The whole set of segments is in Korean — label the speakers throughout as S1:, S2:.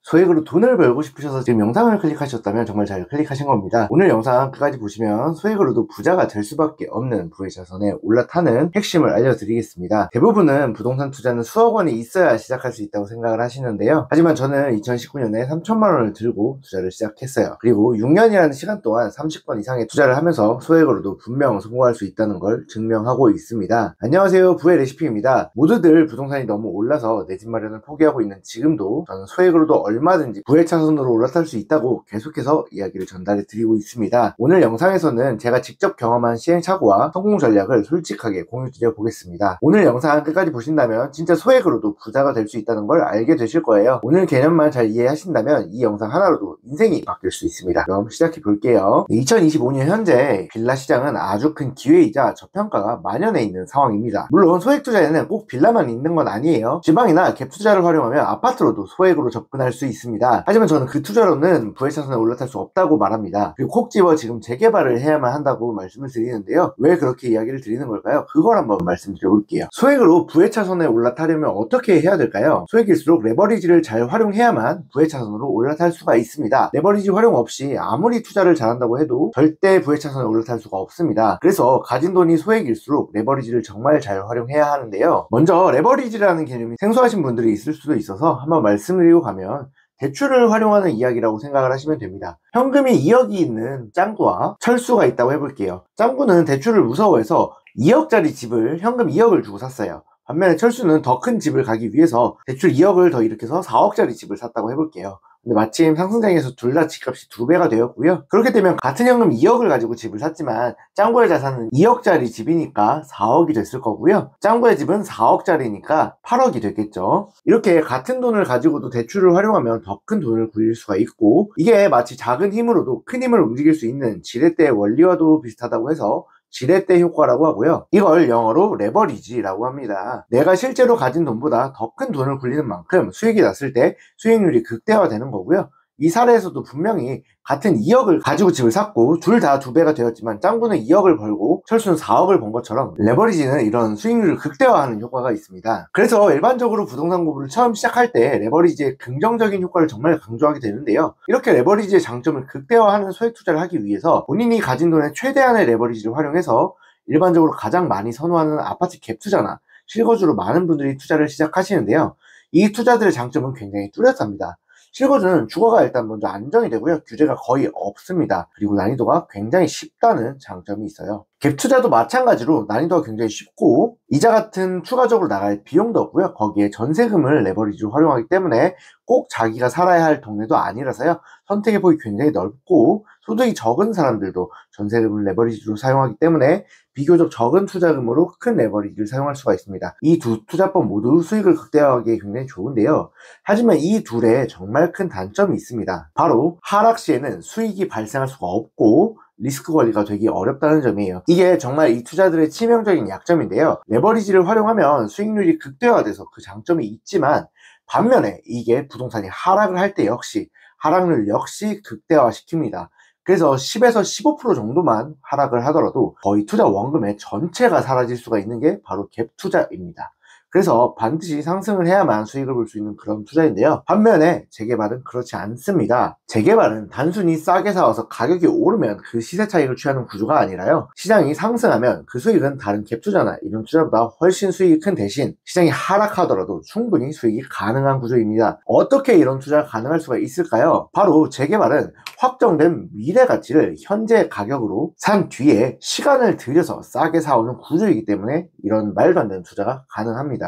S1: 소액으로 돈을 벌고 싶으셔서 지금 영상을 클릭하셨다면 정말 잘 클릭하신 겁니다. 오늘 영상 끝까지 보시면 소액으로도 부자가 될 수밖에 없는 부의 자산에 올라타는 핵심을 알려드리겠습니다. 대부분은 부동산 투자는 수억 원이 있어야 시작할 수 있다고 생각을 하시는데요. 하지만 저는 2019년에 3천만 원을 들고 투자를 시작했어요. 그리고 6년이라는 시간 동안 30건 이상의 투자를 하면서 소액으로도 분명 성공할 수 있다는 걸 증명하고 있습니다. 안녕하세요, 부의 레시피입니다. 모두들 부동산이 너무 올라서 내 집 마련을 포기하고 있는 지금도 저는 소액으로도 얼마든지 부의 차선으로 올라탈 수 있다고 계속해서 이야기를 전달해 드리고 있습니다. 오늘 영상에서는 제가 직접 경험한 시행착오와 성공 전략을 솔직하게 공유 드려 보겠습니다. 오늘 영상 끝까지 보신다면 진짜 소액으로도 부자가 될 수 있다는 걸 알게 되실 거예요. 오늘 개념만 잘 이해하신다면 이 영상 하나로도 인생이 바뀔 수 있습니다. 그럼 시작해 볼게요. 2025년 현재 빌라 시장은 아주 큰 기회이자 저평가가 만연해 있는 상황입니다. 물론 소액 투자에는 꼭 빌라만 있는 건 아니에요. 지방이나 갭 투자를 활용하면 아파트로도 소액으로 접근할 수 있습니다. 하지만 저는 그 투자로는 부의 차선에 올라탈 수 없다고 말합니다. 그리고 콕 집어 지금 재개발을 해야만 한다고 말씀을 드리는데요. 왜 그렇게 이야기를 드리는 걸까요? 그걸 한번 말씀드려 볼게요. 소액으로 부의 차선에 올라타려면 어떻게 해야 될까요? 소액일수록 레버리지를 잘 활용해야만 부의 차선으로 올라탈 수가 있습니다. 레버리지 활용 없이 아무리 투자를 잘한다고 해도 절대 부의 차선에 올라탈 수가 없습니다. 그래서 가진 돈이 소액일수록 레버리지를 정말 잘 활용해야 하는데요. 먼저 레버리지라는 개념이 생소하신 분들이 있을 수도 있어서 한번 말씀드리고 가면 대출을 활용하는 이야기라고 생각을 하시면 됩니다. 현금이 2억이 있는 짱구와 철수가 있다고 해볼게요. 짱구는 대출을 무서워해서 2억짜리 집을 현금 2억을 주고 샀어요. 반면에 철수는 더 큰 집을 가기 위해서 대출 2억을 더 일으켜서 4억짜리 집을 샀다고 해볼게요. 근데 마침 상승장에서 둘 다 집값이 2배가 되었고요. 그렇게 되면 같은 현금 2억을 가지고 집을 샀지만 짱구의 자산은 2억짜리 집이니까 4억이 됐을 거고요. 짱구의 집은 4억짜리니까 8억이 됐겠죠. 이렇게 같은 돈을 가지고도 대출을 활용하면 더 큰 돈을 굴릴 수가 있고, 이게 마치 작은 힘으로도 큰 힘을 움직일 수 있는 지렛대의 원리와도 비슷하다고 해서 지렛대 효과라고 하고요. 이걸 영어로 레버리지라고 합니다. 내가 실제로 가진 돈보다 더 큰 돈을 굴리는 만큼 수익이 났을 때 수익률이 극대화되는 거고요. 이 사례에서도 분명히 같은 2억을 가지고 집을 샀고 둘 다 2배가 되었지만 짱구는 2억을 벌고 철수는 4억을 번 것처럼 레버리지는 이런 수익률을 극대화하는 효과가 있습니다. 그래서 일반적으로 부동산 공부를 처음 시작할 때 레버리지의 긍정적인 효과를 정말 강조하게 되는데요. 이렇게 레버리지의 장점을 극대화하는 소액 투자를 하기 위해서 본인이 가진 돈의 최대한의 레버리지를 활용해서 일반적으로 가장 많이 선호하는 아파트 갭 투자나 실거주로 많은 분들이 투자를 시작하시는데요. 이 투자들의 장점은 굉장히 뚜렷합니다. 실거주는 주거가 일단 먼저 안정이 되고요. 규제가 거의 없습니다. 그리고 난이도가 굉장히 쉽다는 장점이 있어요. 갭 투자도 마찬가지로 난이도가 굉장히 쉽고 이자 같은 추가적으로 나갈 비용도 없고요. 거기에 전세금을 레버리지로 활용하기 때문에 꼭 자기가 살아야 할 동네도 아니라서요. 선택의 폭이 굉장히 넓고 소득이 적은 사람들도 전세금을 레버리지로 사용하기 때문에 비교적 적은 투자금으로 큰 레버리지를 사용할 수가 있습니다. 이 두 투자법 모두 수익을 극대화하기에 굉장히 좋은데요. 하지만 이 둘에 정말 큰 단점이 있습니다. 바로 하락 시에는 수익이 발생할 수가 없고 리스크 관리가 되기 어렵다는 점이에요. 이게 정말 이 투자들의 치명적인 약점인데요. 레버리지를 활용하면 수익률이 극대화돼서 그 장점이 있지만 반면에 이게 부동산이 하락을 할 때 역시 하락률 역시 극대화시킵니다. 그래서 10에서 15% 정도만 하락을 하더라도 거의 투자 원금의 전체가 사라질 수가 있는 게 바로 갭 투자입니다. 그래서 반드시 상승을 해야만 수익을 볼 수 있는 그런 투자인데요. 반면에 재개발은 그렇지 않습니다. 재개발은 단순히 싸게 사와서 가격이 오르면 그 시세 차익을 취하는 구조가 아니라요. 시장이 상승하면 그 수익은 다른 갭 투자나 이런 투자보다 훨씬 수익이 큰 대신 시장이 하락하더라도 충분히 수익이 가능한 구조입니다. 어떻게 이런 투자가 가능할 수가 있을까요? 바로 재개발은 확정된 미래 가치를 현재 가격으로 산 뒤에 시간을 들여서 싸게 사오는 구조이기 때문에 이런 말도 안 되는 투자가 가능합니다.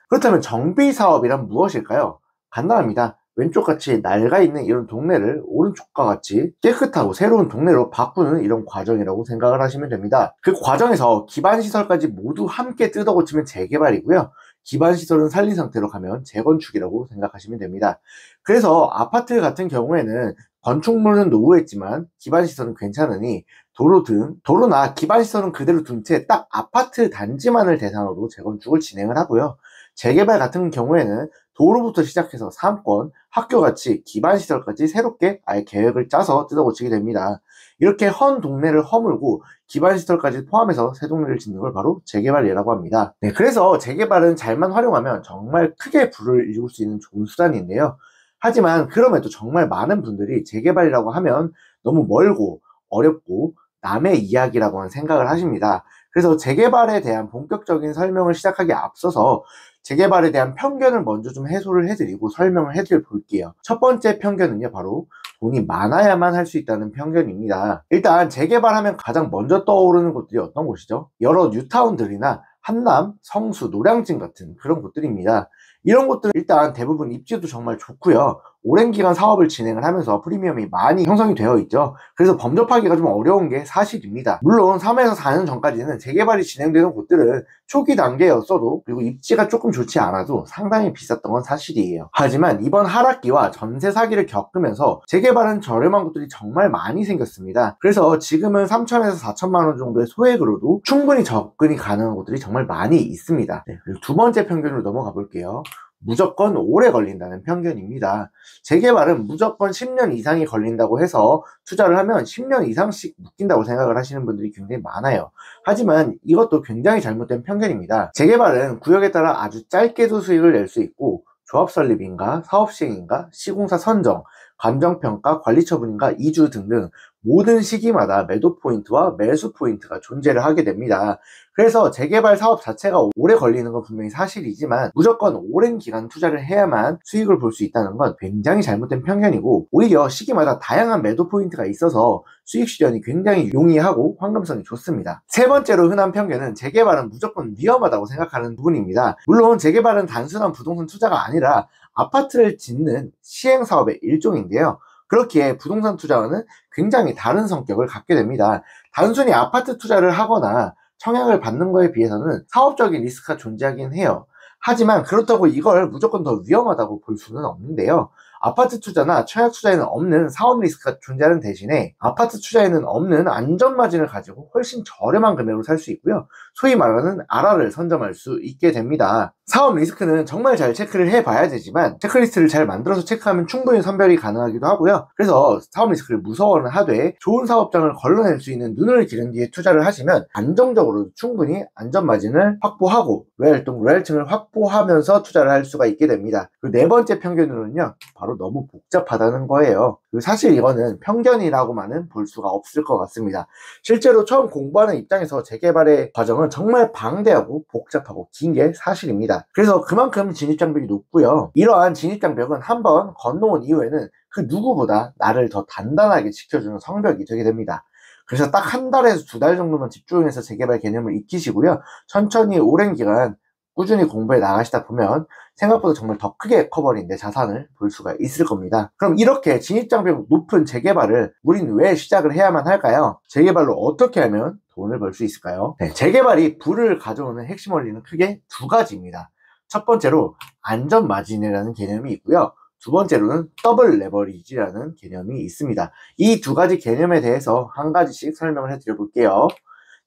S1: 그렇다면 정비 사업이란 무엇일까요? 간단합니다. 왼쪽같이 낡아 있는 이런 동네를 오른쪽과 같이 깨끗하고 새로운 동네로 바꾸는 이런 과정이라고 생각을 하시면 됩니다. 그 과정에서 기반시설까지 모두 함께 뜯어고치면 재개발이고요. 기반시설은 살린 상태로 가면 재건축이라고 생각하시면 됩니다. 그래서 아파트 같은 경우에는 건축물은 노후했지만 기반시설은 괜찮으니 도로나 기반시설은 그대로 둔 채 딱 아파트 단지만을 대상으로 재건축을 진행을 하고요. 재개발 같은 경우에는 도로부터 시작해서 상권, 학교같이 기반시설까지 새롭게 아예 계획을 짜서 뜯어고치게 됩니다. 이렇게 헌 동네를 허물고 기반시설까지 포함해서 새 동네를 짓는 걸 바로 재개발이라고 합니다. 그래서 재개발은 잘만 활용하면 정말 크게 부를 이룰 수 있는 좋은 수단인데요. 하지만 그럼에도 정말 많은 분들이 재개발이라고 하면 너무 멀고 어렵고 남의 이야기라고만 생각을 하십니다. 그래서 재개발에 대한 본격적인 설명을 시작하기에 앞서서 재개발에 대한 편견을 먼저 좀 해소를 해드리고 설명을 해드려 볼게요. 첫 번째 편견은요, 바로 돈이 많아야만 할 수 있다는 편견입니다. 일단 재개발하면 가장 먼저 떠오르는 곳들이 어떤 곳이죠? 여러 뉴타운들이나 한남, 성수, 노량진 같은 그런 곳들입니다. 이런 곳들은 일단 대부분 입지도 정말 좋고요. 오랜 기간 사업을 진행을 하면서 프리미엄이 많이 형성이 되어 있죠. 그래서 범접하기가 좀 어려운 게 사실입니다. 물론 3에서 4년 전까지는 재개발이 진행되는 곳들은 초기 단계였어도, 그리고 입지가 조금 좋지 않아도 상당히 비쌌던 건 사실이에요. 하지만 이번 하락기와 전세 사기를 겪으면서 재개발은 저렴한 곳들이 정말 많이 생겼습니다. 그래서 지금은 3천에서 4천만 원 정도의 소액으로도 충분히 접근이 가능한 곳들이 정말 많이 있습니다. 네, 그리고 두 번째 편견으로 넘어가 볼게요. 무조건 오래 걸린다는 편견입니다. 재개발은 무조건 10년 이상이 걸린다고 해서 투자를 하면 10년 이상씩 묶인다고 생각을 하시는 분들이 굉장히 많아요. 하지만 이것도 굉장히 잘못된 편견입니다. 재개발은 구역에 따라 아주 짧게도 수익을 낼 수 있고, 조합 설립인가, 사업 시행인가, 시공사 선정, 감정평가, 관리처분인가, 이주 등등 모든 시기마다 매도 포인트와 매수 포인트가 존재를 하게 됩니다. 그래서 재개발 사업 자체가 오래 걸리는 건 분명히 사실이지만 무조건 오랜 기간 투자를 해야만 수익을 볼 수 있다는 건 굉장히 잘못된 편견이고, 오히려 시기마다 다양한 매도 포인트가 있어서 수익 실현이 굉장히 용이하고 환금성이 좋습니다. 세 번째로 흔한 편견은 재개발은 무조건 위험하다고 생각하는 부분입니다. 물론 재개발은 단순한 부동산 투자가 아니라 아파트를 짓는 시행사업의 일종인데요. 그렇기에 부동산 투자와는 굉장히 다른 성격을 갖게 됩니다. 단순히 아파트 투자를 하거나 청약을 받는 거에 비해서는 사업적인 리스크가 존재하긴 해요. 하지만 그렇다고 이걸 무조건 더 위험하다고 볼 수는 없는데요. 아파트 투자나 청약 투자에는 없는 사업 리스크가 존재하는 대신에 아파트 투자에는 없는 안전마진을 가지고 훨씬 저렴한 금액으로 살 수 있고요. 소위 말하는 아라를 선점할 수 있게 됩니다. 사업 리스크는 정말 잘 체크를 해봐야 되지만 체크리스트를 잘 만들어서 체크하면 충분히 선별이 가능하기도 하고요. 그래서 사업 리스크를 무서워는 하되 좋은 사업장을 걸러낼 수 있는 눈을 기른 뒤에 투자를 하시면 안정적으로 충분히 안전마진을 확보하고 로얄층을 확보하면서 투자를 할 수가 있게 됩니다. 그리고 네 번째 편견으로는요, 바로 너무 복잡하다는 거예요. 사실 이거는 편견이라고만은 볼 수가 없을 것 같습니다. 실제로 처음 공부하는 입장에서 재개발의 과정은 정말 방대하고 복잡하고 긴 게 사실입니다. 그래서 그만큼 진입장벽이 높고요. 이러한 진입장벽은 한번 건너온 이후에는 그 누구보다 나를 더 단단하게 지켜주는 성벽이 되게 됩니다. 그래서 딱 한 달에서 두 달 정도만 집중해서 재개발 개념을 익히시고요. 천천히 오랜 기간 꾸준히 공부해 나가시다 보면 생각보다 정말 더 크게 커버린 내 자산을 볼 수가 있을 겁니다. 그럼 이렇게 진입장벽 높은 재개발을 우린 왜 시작을 해야만 할까요? 재개발로 어떻게 하면 돈을 벌 수 있을까요? 네, 재개발이 부를 가져오는 핵심 원리는 크게 두 가지입니다. 첫 번째로 안전마진이라는 개념이 있고요. 두 번째로는 더블 레버리지라는 개념이 있습니다. 이 두 가지 개념에 대해서 한 가지씩 설명을 해드려 볼게요.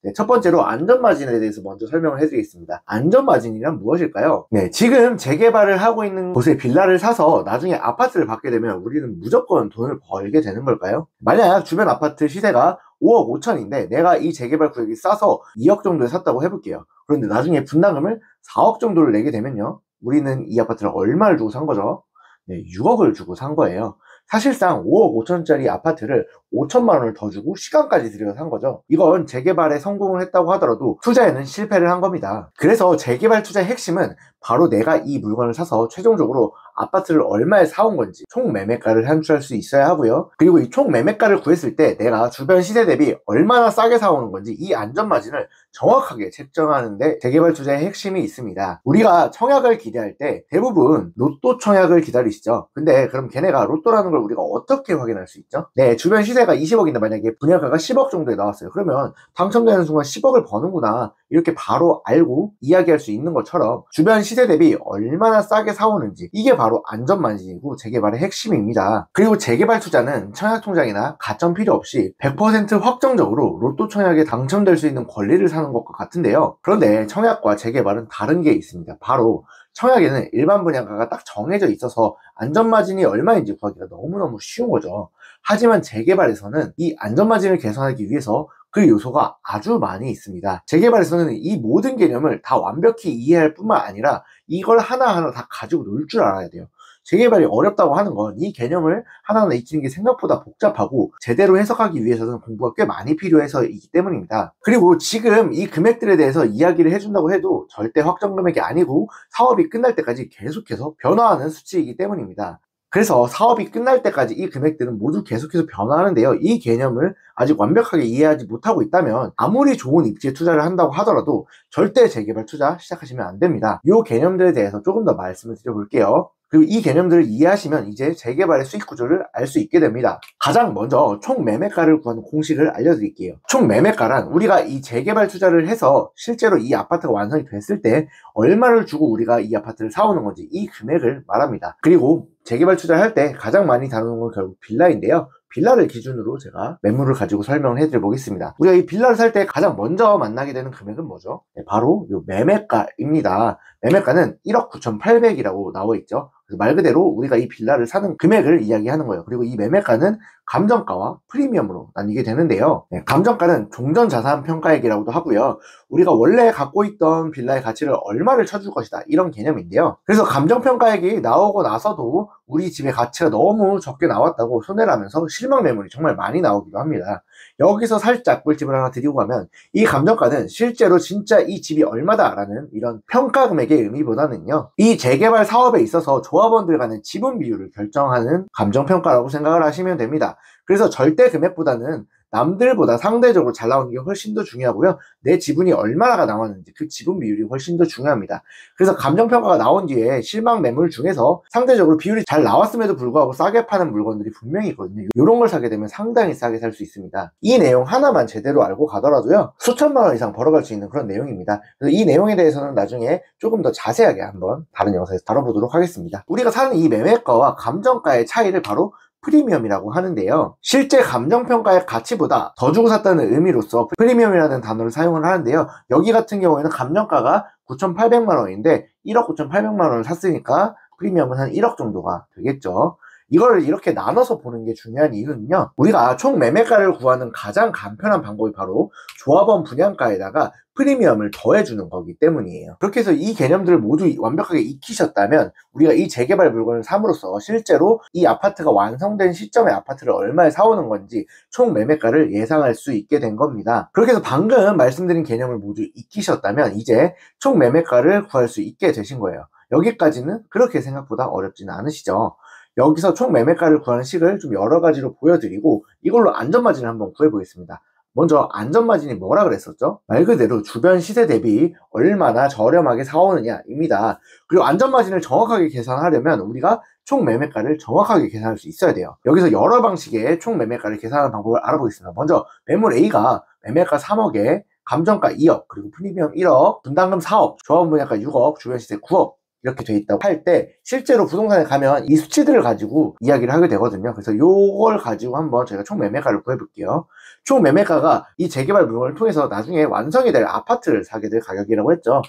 S1: 네, 첫 번째로 안전마진에 대해서 먼저 설명을 해드리겠습니다. 안전마진이란 무엇일까요? 네, 지금 재개발을 하고 있는 곳에 빌라를 사서 나중에 아파트를 받게 되면 우리는 무조건 돈을 벌게 되는 걸까요? 만약 주변 아파트 시세가 5억 5천인데 내가 이 재개발 구역이 싸서 2억 정도에 샀다고 해볼게요. 그런데 나중에 분담금을 4억 정도를 내게 되면요, 우리는 이 아파트를 얼마를 주고 산 거죠? 네, 6억을 주고 산 거예요. 사실상 5억 5천짜리 아파트를 5천만 원을 더 주고 시간까지 들여서 산 거죠. 이건 재개발에 성공을 했다고 하더라도 투자에는 실패를 한 겁니다. 그래서 재개발 투자의 핵심은 바로 내가 이 물건을 사서 최종적으로 아파트를 얼마에 사온 건지 총 매매가를 산출할 수 있어야 하고요. 그리고 이 총 매매가를 구했을 때 내가 주변 시세 대비 얼마나 싸게 사오는 건지 이 안전마진을 정확하게 책정하는데 재개발 투자의 핵심이 있습니다. 우리가 청약을 기대할 때 대부분 로또 청약을 기다리시죠. 근데 그럼 걔네가 로또라는 걸 우리가 어떻게 확인할 수 있죠? 네, 주변 시세가 20억인데 만약에 분양가가 10억 정도에 나왔어요. 그러면 당첨되는 순간 10억을 버는구나, 이렇게 바로 알고 이야기할 수 있는 것처럼 주변 시세 대비 얼마나 싸게 사오는지, 이게 바로 안전마진이고 재개발의 핵심입니다. 그리고 재개발 투자는 청약통장이나 가점 필요 없이 100% 확정적으로 로또 청약에 당첨될 수 있는 권리를 사는 것과 같은데요. 그런데 청약과 재개발은 다른 게 있습니다. 바로 청약에는 일반 분양가가 딱 정해져 있어서 안전마진이 얼마인지 구하기가 너무너무 쉬운 거죠. 하지만 재개발에서는 이 안전마진을 개선하기 위해서 그 요소가 아주 많이 있습니다. 재개발에서는 이 모든 개념을 다 완벽히 이해할 뿐만 아니라 이걸 하나하나 다 가지고 놀 줄 알아야 돼요. 재개발이 어렵다고 하는 건 이 개념을 하나하나 익히는 게 생각보다 복잡하고 제대로 해석하기 위해서는 공부가 꽤 많이 필요해서이기 때문입니다. 그리고 지금 이 금액들에 대해서 이야기를 해준다고 해도 절대 확정 금액이 아니고 사업이 끝날 때까지 계속해서 변화하는 수치이기 때문입니다. 그래서 사업이 끝날 때까지 이 금액들은 모두 계속해서 변화하는데요. 이 개념을 아직 완벽하게 이해하지 못하고 있다면 아무리 좋은 입지에 투자를 한다고 하더라도 절대 재개발 투자 시작하시면 안 됩니다. 이 개념들에 대해서 조금 더 말씀을 드려볼게요. 그리고 이 개념들을 이해하시면 이제 재개발의 수익 구조를 알 수 있게 됩니다. 가장 먼저 총 매매가를 구하는 공식을 알려드릴게요. 총 매매가란 우리가 이 재개발 투자를 해서 실제로 이 아파트가 완성이 됐을 때 얼마를 주고 우리가 이 아파트를 사오는 건지 이 금액을 말합니다. 그리고 재개발 투자를 할 때 가장 많이 다루는 건 결국 빌라인데요. 빌라를 기준으로 제가 매물을 가지고 설명을 해드려 보겠습니다. 우리가 이 빌라를 살 때 가장 먼저 만나게 되는 금액은 뭐죠? 네, 바로 이 매매가입니다. 매매가는 1억 9,800이라고 나와 있죠. 그래서 말 그대로 우리가 이 빌라를 사는 금액을 이야기하는 거예요. 그리고 이 매매가는 감정가와 프리미엄으로 나뉘게 되는데요. 네, 감정가는 종전자산평가액이라고도 하고요. 우리가 원래 갖고 있던 빌라의 가치를 얼마를 쳐줄 것이다, 이런 개념인데요. 그래서 감정평가액이 나오고 나서도 우리 집의 가치가 너무 적게 나왔다고 손해를 하면서 실망 매물이 정말 많이 나오기도 합니다. 여기서 살짝 꿀팁을 하나 드리고 가면 이 감정가는 실제로 진짜 이 집이 얼마다라는 이런 평가 금액의 의미보다는요, 이 재개발 사업에 있어서 조합원들 간의 지분 비율을 결정하는 감정평가라고 생각을 하시면 됩니다. 그래서 절대 금액보다는 남들보다 상대적으로 잘 나오는 게 훨씬 더 중요하고요. 내 지분이 얼마나 나왔는지 그 지분 비율이 훨씬 더 중요합니다. 그래서 감정평가가 나온 뒤에 실망 매물 중에서 상대적으로 비율이 잘 나왔음에도 불구하고 싸게 파는 물건들이 분명히 있거든요. 이런 걸 사게 되면 상당히 싸게 살 수 있습니다. 이 내용 하나만 제대로 알고 가더라도요, 수천만 원 이상 벌어갈 수 있는 그런 내용입니다. 그래서 이 내용에 대해서는 나중에 조금 더 자세하게 한번 다른 영상에서 다뤄보도록 하겠습니다. 우리가 사는 이 매매가와 감정가의 차이를 바로 프리미엄이라고 하는데요. 실제 감정평가의 가치보다 더 주고 샀다는 의미로서 프리미엄이라는 단어를 사용을 하는데요. 여기 같은 경우에는 감정가가 9,800만 원인데 1억 9,800만 원을 샀으니까 프리미엄은 한 1억 정도가 되겠죠. 이걸 이렇게 나눠서 보는 게 중요한 이유는요, 우리가 총 매매가를 구하는 가장 간편한 방법이 바로 조합원 분양가에다가 프리미엄을 더해주는 거기 때문이에요. 그렇게 해서 이 개념들을 모두 완벽하게 익히셨다면 우리가 이 재개발 물건을 삼으로써 실제로 이 아파트가 완성된 시점에 아파트를 얼마에 사오는 건지 총 매매가를 예상할 수 있게 된 겁니다. 그렇게 해서 방금 말씀드린 개념을 모두 익히셨다면 이제 총 매매가를 구할 수 있게 되신 거예요. 여기까지는 그렇게 생각보다 어렵지는 않으시죠? 여기서 총 매매가를 구하는 식을 좀 여러 가지로 보여드리고 이걸로 안전마진을 한번 구해보겠습니다. 먼저 안전마진이 뭐라 그랬었죠? 말 그대로 주변 시세 대비 얼마나 저렴하게 사오느냐입니다. 그리고 안전마진을 정확하게 계산하려면 우리가 총 매매가를 정확하게 계산할 수 있어야 돼요. 여기서 여러 방식의 총 매매가를 계산하는 방법을 알아보겠습니다. 먼저 매물 A가 매매가 3억에 감정가 2억, 그리고 프리미엄 1억, 분담금 4억, 조합원 분양가 6억, 주변 시세 9억 이렇게 돼 있다고 할 때 실제로 부동산에 가면 이 수치들을 가지고 이야기를 하게 되거든요. 그래서 요걸 가지고 한번 저희가 총 매매가를 구해볼게요. 총 매매가가 이 재개발 물건을 통해서 나중에 완성이 될 아파트를 사게 될 가격이라고 했죠.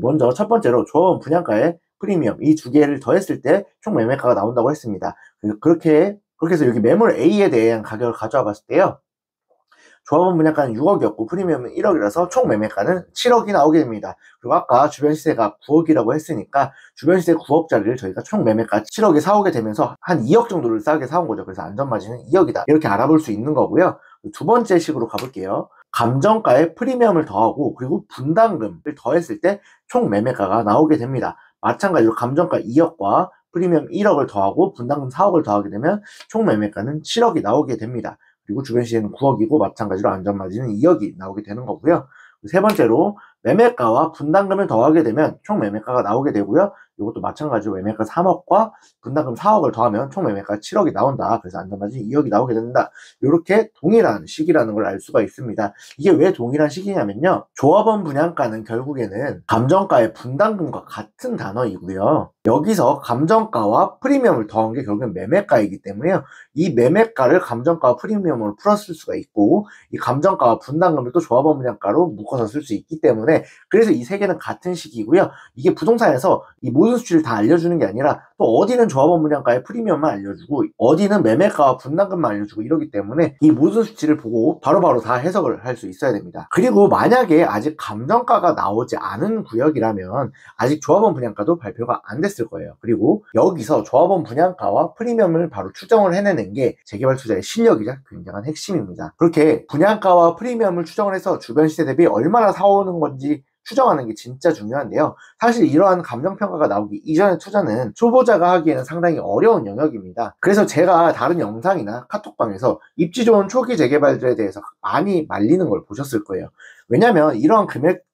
S1: 먼저 첫 번째로 조합원 분양가에 프리미엄 이 두 개를 더했을 때 총 매매가가 나온다고 했습니다. 그렇게 해서 여기 매물 A에 대한 가격을 가져와 봤을 때요, 조합원 분양가는 6억이었고 프리미엄은 1억이라서 총 매매가는 7억이 나오게 됩니다. 그리고 아까 주변 시세가 9억이라고 했으니까 주변 시세 9억짜리를 저희가 총 매매가 7억에 사오게 되면서 한 2억 정도를 싸게 사온 거죠. 그래서 안전마진은 2억이다 이렇게 알아볼 수 있는 거고요. 두 번째 식으로 가볼게요. 감정가에 프리미엄을 더하고 그리고 분담금을 더했을 때 총 매매가가 나오게 됩니다. 마찬가지로 감정가 2억과 프리미엄 1억을 더하고 분담금 4억을 더하게 되면 총 매매가는 7억이 나오게 됩니다. 그리고 주변 시세는 9억이고 마찬가지로 안전마진은 2억이 나오게 되는 거고요. 세 번째로 매매가와 분담금을 더하게 되면 총 매매가가 나오게 되고요. 이것도 마찬가지로 매매가 3억과 분담금 4억을 더하면 총 매매가 7억이 나온다. 그래서 안전마진 2억이 나오게 된다. 이렇게 동일한 식이라는 걸 알 수가 있습니다. 이게 왜 동일한 식이냐면요, 조합원 분양가는 결국에는 감정가의 분담금과 같은 단어이고요. 여기서 감정가와 프리미엄을 더한 게 결국엔 매매가이기 때문에요, 이 매매가를 감정가와 프리미엄으로 풀었을 수가 있고 이 감정가와 분담금을 또 조합원 분양가로 묶어서 쓸 수 있기 때문에 때문에 그래서 이 세 개는 같은 시기이고요. 이게 부동산에서 이 모든 수치를 다 알려주는 게 아니라 또 어디는 조합원 분양가의 프리미엄만 알려주고 어디는 매매가와 분담금만 알려주고 이러기 때문에 이 모든 수치를 보고 바로바로 다 해석을 할 수 있어야 됩니다. 그리고 만약에 아직 감정가가 나오지 않은 구역이라면 아직 조합원 분양가도 발표가 안 됐을 거예요. 그리고 여기서 조합원 분양가와 프리미엄을 바로 추정을 해내는 게 재개발 투자의 실력이자 굉장한 핵심입니다. 그렇게 분양가와 프리미엄을 추정을 해서 주변 시세 대비 얼마나 사오는 건지 추정하는 게 진짜 중요한데요. 사실 이러한 감정평가가 나오기 이전의 투자는 초보자가 하기에는 상당히 어려운 영역입니다. 그래서 제가 다른 영상이나 카톡방에서 입지 좋은 초기 재개발들에 대해서 많이 말리는 걸 보셨을 거예요. 왜냐면 이러한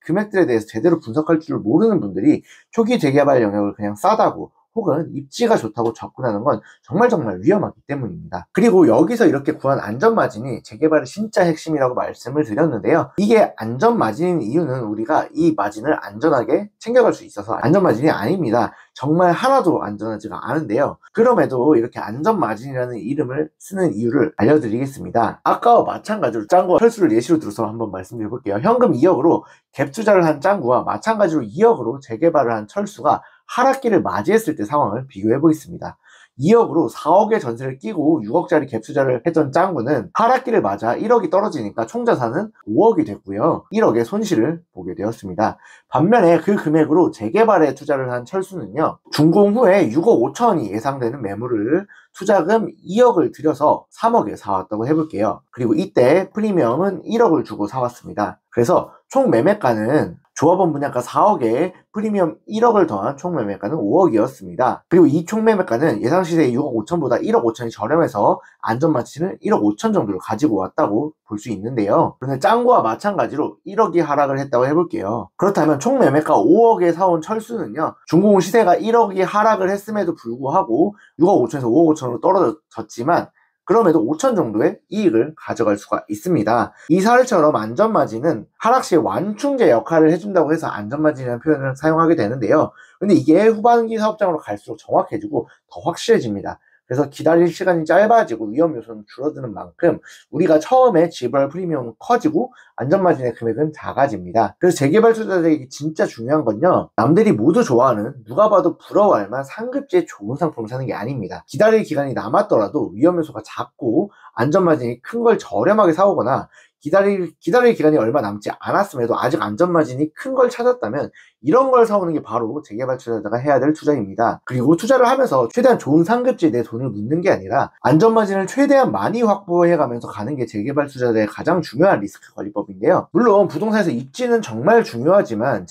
S1: 금액들에 대해서 제대로 분석할 줄 모르는 분들이 초기 재개발 영역을 그냥 싸다고 혹은 입지가 좋다고 접근하는 건 정말 위험하기 때문입니다. 그리고 여기서 이렇게 구한 안전마진이 재개발의 진짜 핵심이라고 말씀을 드렸는데요. 이게 안전마진인 이유는 우리가 이 마진을 안전하게 챙겨갈 수 있어서 안전마진이 아닙니다. 정말 하나도 안전하지가 않은데요. 그럼에도 이렇게 안전마진이라는 이름을 쓰는 이유를 알려드리겠습니다. 아까와 마찬가지로 짱구와 철수를 예시로 들어서 한번 말씀드려 볼게요. 현금 2억으로 갭 투자를 한 짱구와 마찬가지로 2억으로 재개발을 한 철수가 하락기를 맞이했을 때 상황을 비교해 보겠습니다. 2억으로 4억의 전세를 끼고 6억짜리 갭 투자를 했던 짱구는 하락기를 맞아 1억이 떨어지니까 총자산은 5억이 됐고요. 1억의 손실을 보게 되었습니다. 반면에 그 금액으로 재개발에 투자를 한 철수는요. 준공 후에 6억 5천이 예상되는 매물을 투자금 2억을 들여서 3억에 사왔다고 해볼게요. 그리고 이때 프리미엄은 1억을 주고 사왔습니다. 그래서 총 매매가는 조합원 분양가 4억에 프리미엄 1억을 더한 총 매매가는 5억이었습니다. 그리고 이 총 매매가는 예상 시세의 6억 5천보다 1억 5천이 저렴해서 안전마진을 1억 5천 정도를 가지고 왔다고 볼 수 있는데요. 그런데 짱구와 마찬가지로 1억이 하락을 했다고 해볼게요. 그렇다면 총 매매가 5억에 사온 철수는요. 준공 시세가 1억이 하락을 했음에도 불구하고 6억 5천에서 5억 5천으로 떨어졌지만 그럼에도 5천 정도의 이익을 가져갈 수가 있습니다. 이 사례처럼 안전마진은 하락 시에 완충제 역할을 해준다고 해서 안전마진이라는 표현을 사용하게 되는데요. 근데 이게 후반기 사업장으로 갈수록 정확해지고 더 확실해집니다. 그래서 기다릴 시간이 짧아지고 위험 요소는 줄어드는 만큼 우리가 처음에 지불할 프리미엄은 커지고 안전마진의 금액은 작아집니다. 그래서 재개발 투자자에게 진짜 중요한 건요. 남들이 모두 좋아하는 누가 봐도 부러워할 만한 상급지의 좋은 상품을 사는 게 아닙니다. 기다릴 기간이 남았더라도 위험 요소가 작고 안전마진이 큰 걸 저렴하게 사오거나 기다릴 기간이 얼마 남지 않았음에도 아직 안전마진이 큰 걸 찾았다면 이런 걸 사오는 게 바로 재개발 투자자가 해야 될 투자입니다. 그리고 투자를 하면서 최대한 좋은 상급지에 내 돈을 묻는 게 아니라 안전마진을 최대한 많이 확보해가면서 가는 게 재개발 투자자의 가장 중요한 리스크 관리법인데요. 물론 부동산에서 입지는 정말 중요하지만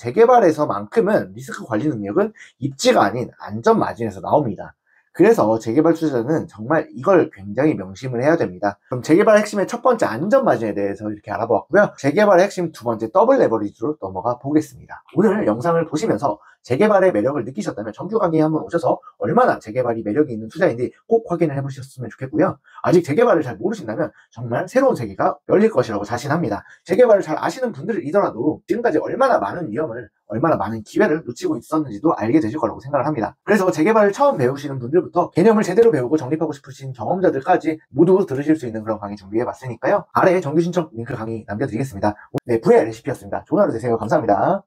S1: 재개발에서만큼은 리스크 관리 능력은 입지가 아닌 안전마진에서 나옵니다. 그래서 재개발 투자자는 정말 이걸 굉장히 명심을 해야 됩니다. 그럼 재개발 핵심의 첫 번째 안전마진에 대해서 이렇게 알아보았고요. 재개발의 핵심 두 번째 더블 레버리지로 넘어가 보겠습니다. 오늘 영상을 보시면서 재개발의 매력을 느끼셨다면 정규 강의에 한번 오셔서 얼마나 재개발이 매력이 있는 투자인지 꼭 확인을 해보셨으면 좋겠고요. 아직 재개발을 잘 모르신다면 정말 새로운 세계가 열릴 것이라고 자신합니다. 재개발을 잘 아시는 분들이더라도 지금까지 얼마나 많은 위험을 얼마나 많은 기회를 놓치고 있었는지도 알게 되실 거라고 생각을 합니다. 그래서 재개발을 처음 배우시는 분들부터 개념을 제대로 배우고 정립하고 싶으신 경험자들까지 모두 들으실 수 있는 그런 강의 준비해봤으니까요. 아래에 정규 신청 링크 강의 남겨드리겠습니다. 네, 불의 레시피였습니다. 좋은 하루 되세요. 감사합니다.